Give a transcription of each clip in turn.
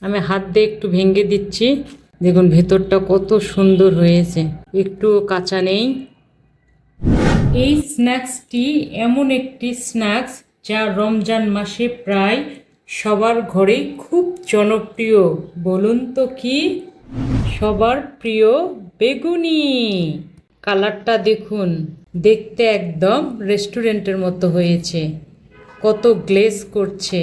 আমি হাত দিয়ে একটু ভেঙে দিচ্ছি। দেখুন ভেতরটা কত সুন্দর হয়েছে, একটু কাঁচা নেই। এই স্ন্যাক্সটি এমন একটি স্ন্যাক্স যা রমজান মাসে প্রায় সবার ঘরেই খুব জনপ্রিয়। বলুন তো কি? সবার প্রিয় বেগুনি। কালারটা দেখুন, দেখতে একদম রেস্টুরেন্টের মতো হয়েছে, কত গ্লেজ করছে।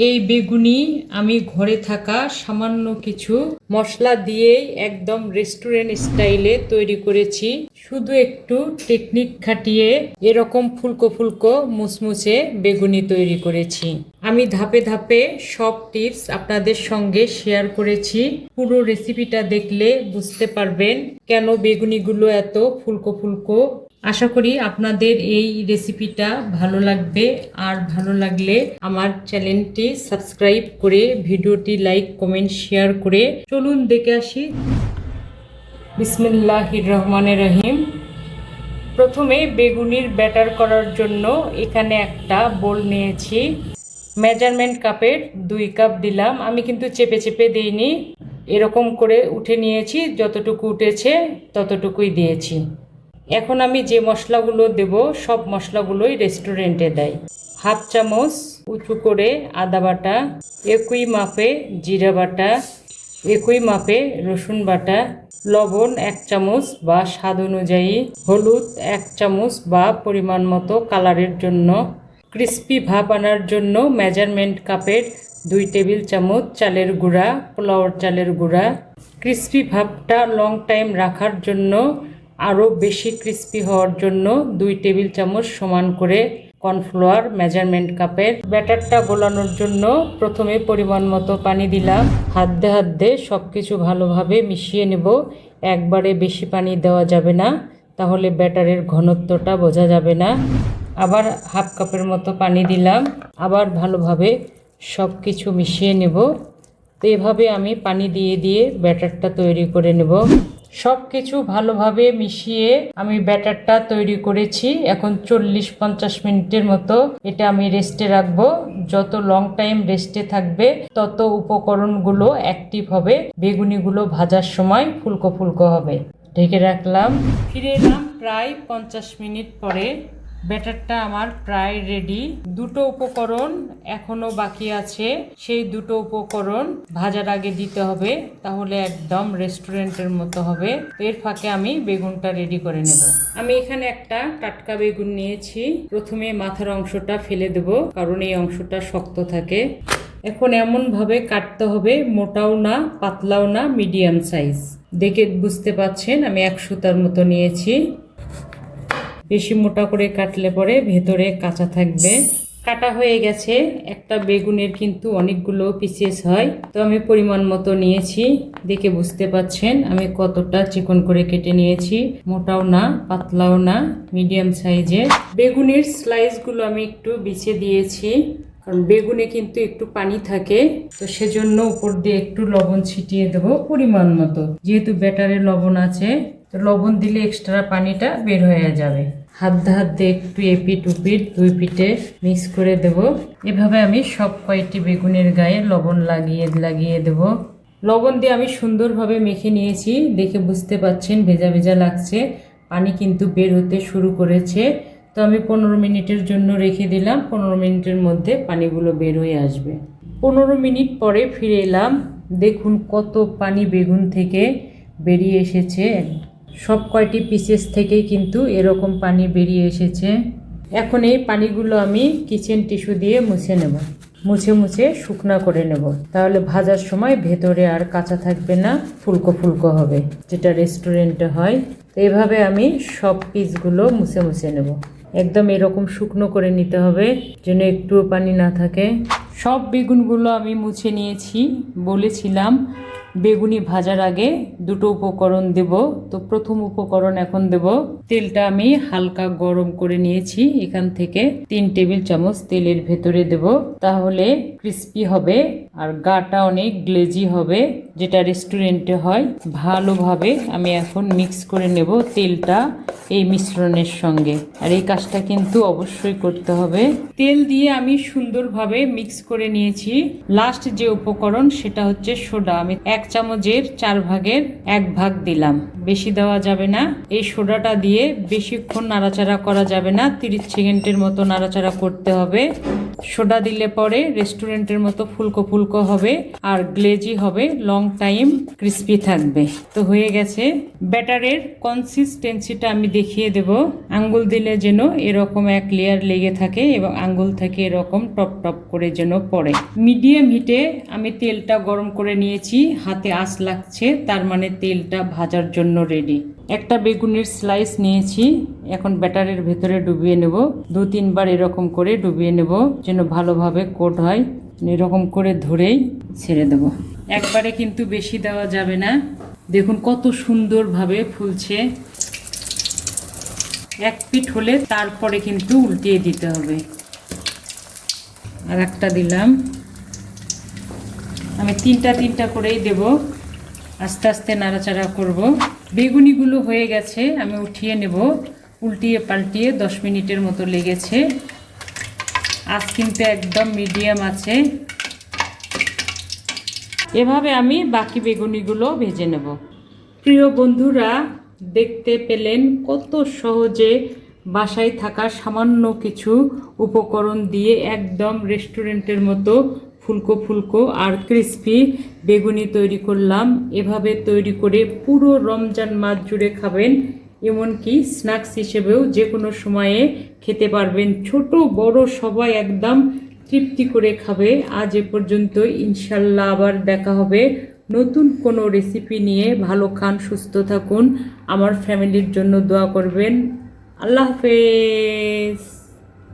এই বেগুনি আমি ঘরে থাকা সামান্য কিছু মশলা দিয়েই একদম রেস্টুরেন্ট স্টাইলে তৈরি করেছি। শুধু একটু টেকনিক খাটিয়ে এরকম ফুলকো ফুলকো মুসমুসে বেগুনি তৈরি করেছি। আমি ধাপে ধাপে সব টিপস আপনাদের সঙ্গে শেয়ার করেছি। পুরো রেসিপিটা দেখলে বুঝতে পারবেন কেন বেগুনিগুলো এত ফুলকো ফুলকো। আশা করি আপনাদের এই রেসিপিটা ভালো লাগবে, আর ভালো লাগলে আমার চ্যানেলটি সাবস্ক্রাইব করে ভিডিওটি লাইক কমেন্ট শেয়ার করে চলুন দেখে আসি। বিসমিল্লাহির রহমানির রহিম। প্রথমে বেগুনির ব্যাটার করার জন্য এখানে একটা বোল নিয়েছি। মেজারমেন্ট কাপের 2 কাপ দিলাম। আমি কিন্তু চেপে চেপে দিইনি, এরকম করে উঠে নিয়েছি, যতটুকু উঠেছে ততটুকুই দিয়েছি। এখন আমি যে মশলাগুলো দেব সব মশলাগুলোই রেস্টুরেন্টে দেয়। 1/2 চামচ উঁচু করে আদা বাটা, একই মাপে জিরা বাটা, একই মাপে রসুন বাটা, লবণ 1 চামচ বা স্বাদ অনুযায়ী, হলুদ 1 চামচ বা পরিমাণ মতো কালারের জন্য, ক্রিস্পি ভাব আনার জন্য মেজারমেন্ট কাপের 2 টেবিল চামচ চালের গুঁড়া, পোলাওর চালের গুঁড়া। ক্রিস্পি ভাবটা লং টাইম রাখার জন্য, আরও বেশি ক্রিস্পি হওয়ার জন্য 2 টেবিল চামচ সমান করে কর্নফ্লাওয়ার মেজারমেন্ট কাপের। ব্যাটারটা গোলানোর জন্য প্রথমে পরিমাণ মতো পানি দিলাম। হাত দিয়ে সব কিছু ভালোভাবে মিশিয়ে নেব। একবারে বেশি পানি দেওয়া যাবে না, তাহলে ব্যাটারের ঘনত্বটা বোঝা যাবে না। আবার 1/2 কাপের মতো পানি দিলাম। আবার ভালোভাবে সব কিছু মিশিয়ে নেব। তো এভাবে আমি পানি দিয়ে দিয়ে ব্যাটারটা তৈরি করে নেব। সব কিছু ভালোভাবে মিশিয়ে আমি ব্যাটারটা তৈরি করেছি। এখন 40-50 মিনিটের মতো এটা আমি রেস্টে রাখবো। যত লং টাইম রেস্টে থাকবে তত উপকরণগুলো অ্যাক্টিভ হবে, বেগুনিগুলো ভাজার সময় ফুলকো ফুলকো হবে। ঢেকে রাখলাম। ফিরে এলাম প্রায় 50 মিনিট পরে। ব্যাটারটা আমার প্রায় রেডি। 2টো উপকরণ এখনো বাকি আছে, সেই 2টো উপকরণ ভাজার আগে দিতে হবে, তাহলে একদম রেস্টুরেন্টের মতো হবে। এর ফাঁকে আমি বেগুনটা রেডি করে নেব। আমি এখানে একটা টাটকা বেগুন নিয়েছি। প্রথমে মাথার অংশটা ফেলে দেব, কারণ এই অংশটা শক্ত থাকে। এখন এমন ভাবে কাটতে হবে, মোটাও না পাতলাও না, মিডিয়াম সাইজ। দেখে বুঝতে পাচ্ছেন আমি 1 সুতার মতো নিয়েছি। বেশি মোটা করে কাটলে পরে ভেতরে কাঁচা থাকবে। কাটা হয়ে গেছে। একটা বেগুনের কিন্তু অনেকগুলো পিসেস হয়, তো আমি পরিমাণ মতো নিয়েছি। দেখে বুঝতে পাচ্ছেন আমি কতটা চিকন করে কেটে নিয়েছি। মোটাও না পাতলাও না, মিডিয়াম সাইজের। বেগুনের স্লাইসগুলো আমি একটু বিছিয়ে দিয়েছি, কারণ বেগুনে কিন্তু একটু পানি থাকে, তো সেজন্য উপর দিয়ে একটু লবণ ছিটিয়ে দেবো পরিমাণ মতো। যেহেতু ব্যাটারে লবণ আছে, তো লবণ দিলে এক্সট্রা পানিটা বের হয়ে যাবে। হাত দিয়ে একটু এপিট উপিট 2 পিঠে মিক্স করে দেব। এভাবে আমি সব কয়টি বেগুনের গায়ে লবণ লাগিয়ে দেব। লবণ দিয়ে আমি সুন্দরভাবে মেখে নিয়েছি। দেখে বুঝতে পাচ্ছেন ভেজা ভেজা লাগছে, পানি কিন্তু বের হতে শুরু করেছে। তো আমি 15 মিনিটের জন্য রেখে দিলাম। 15 মিনিটের মধ্যে পানিগুলো বের হয়ে আসবে। 15 মিনিট পরে ফিরে এলাম। দেখুন কত পানি বেগুন থেকে বেরিয়ে এসেছে। সব কয়টি পিসেস থেকেই কিন্তু এরকম পানি বেরিয়ে এসেছে। এখন এই পানিগুলো আমি কিচেন টিস্যু দিয়ে মুছে নেব। মুছে শুকনা করে নেব, তাহলে ভাজার সময় ভেতরে আর কাঁচা থাকবে না, ফুলকো ফুলকো হবে, যেটা রেস্টুরেন্টে হয়। তো এভাবে আমি সব পিসগুলো মুছে নেব। একদম এরকম শুকনো করে নিতে হবে, যেন একটুও পানি না থাকে। সব বেগুনগুলো আমি মুছে নিয়েছি। বলেছিলাম বেগুনি ভাজার আগে দুটো উপকরণ দেব। তো প্রথম উপকরণ এখন দেব। তেলটা আমি হালকা গরম করে নিয়েছি, এখান থেকে 3 টেবিল চামচ তেলের ভেতরে দেব, তাহলে ক্রিস্পি হবে আর গাটা অনেক গ্লেজি হবে, যেটা রেস্টুরেন্টে হয়। ভালোভাবে আমি এখন মিক্স করে নেব তেলটা এই মিশ্রণের সঙ্গে, আর এই কাজটা কিন্তু অবশ্যই করতে হবে। তেল দিয়ে আমি সুন্দরভাবে মিক্স করে নিয়েছি। লাস্ট যে উপকরণ সেটা হচ্ছে সোডা। আমি 1 চামচের 4 ভাগের 1 ভাগ দিলাম, বেশি দেওয়া যাবে না। এই সোডাটা দিয়ে বেশিক্ষণ নাড়াচাড়া করা যাবে না, 30 সেকেন্ডের মতো নাড়াচাড়া করতে হবে। সোডা দিলে পরে রেস্টুরেন্টের মতো ফুলকো ফুলকো হবে আর গ্লেজি হবে, লং টাইম ক্রিস্পি থাকবে। তো হয়ে গেছে। ব্যাটারের কনসিস্টেন্সিটা আমি দেখিয়ে দেব। আঙ্গুল দিলে যেন এরকম এক লেয়ার লেগে থাকে এবং আঙ্গুল থেকে এরকম টপ টপ করে যেন পড়ে। মিডিয়াম হিটে আমি তেলটা গরম করে নিয়েছি, হাতে আঁচ লাগছে, তার মানে তেলটা ভাজার জন্য রেডি। একটা বেগুনের স্লাইস নিয়েছি, এখন ব্যাটারের ভেতরে ডুবিয়ে নেব। 2-3 বার এরকম করে ডুবিয়ে নেব যেন ভালোভাবে কোট হয়। এরকম করে ধরেই ছেড়ে দেব, একবারে কিন্তু বেশি দেওয়া যাবে না। দেখুন কত সুন্দরভাবে ফুলছে। এক পিঠ হলে তারপরে কিন্তু উল্টিয়ে দিতে হবে। আর একটা দিলাম, আমি তিনটা করেই দেব, আস্তে আস্তে নাড়াচাড়া করব। বেগুনিগুলো হয়ে গেছে, আমি উঠিয়ে নেব। উল্টিয়ে পাল্টিয়ে 10 মিনিটের মতো লেগেছে। আজ কিন্তু একদম মিডিয়াম আছে। এভাবে আমি বাকি বেগুনিগুলো ভেজে নেব। প্রিয় বন্ধুরা, দেখতে পেলেন কত সহজে বাসায় থাকা সামান্য কিছু উপকরণ দিয়ে একদম রেস্টুরেন্টের মতো ফুলকো ফুলকো আর ক্রিস্পি বেগুনি তৈরি করলাম। এভাবে তৈরি করে পুরো রমজান মাস জুড়ে খাবেন, এমনকি স্ন্যাক্স হিসেবেও যে কোনো সময়ে খেতে পারবেন। ছোট বড় সবাই একদম তৃপ্তি করে খাবে। আজ এ পর্যন্ত, ইনশাল্লাহ আবার দেখা হবে নতুন কোনো রেসিপি নিয়ে। ভালো খান, সুস্থ থাকুন, আমার ফ্যামিলির জন্য দোয়া করবেন। আল্লাহ হাফেজ।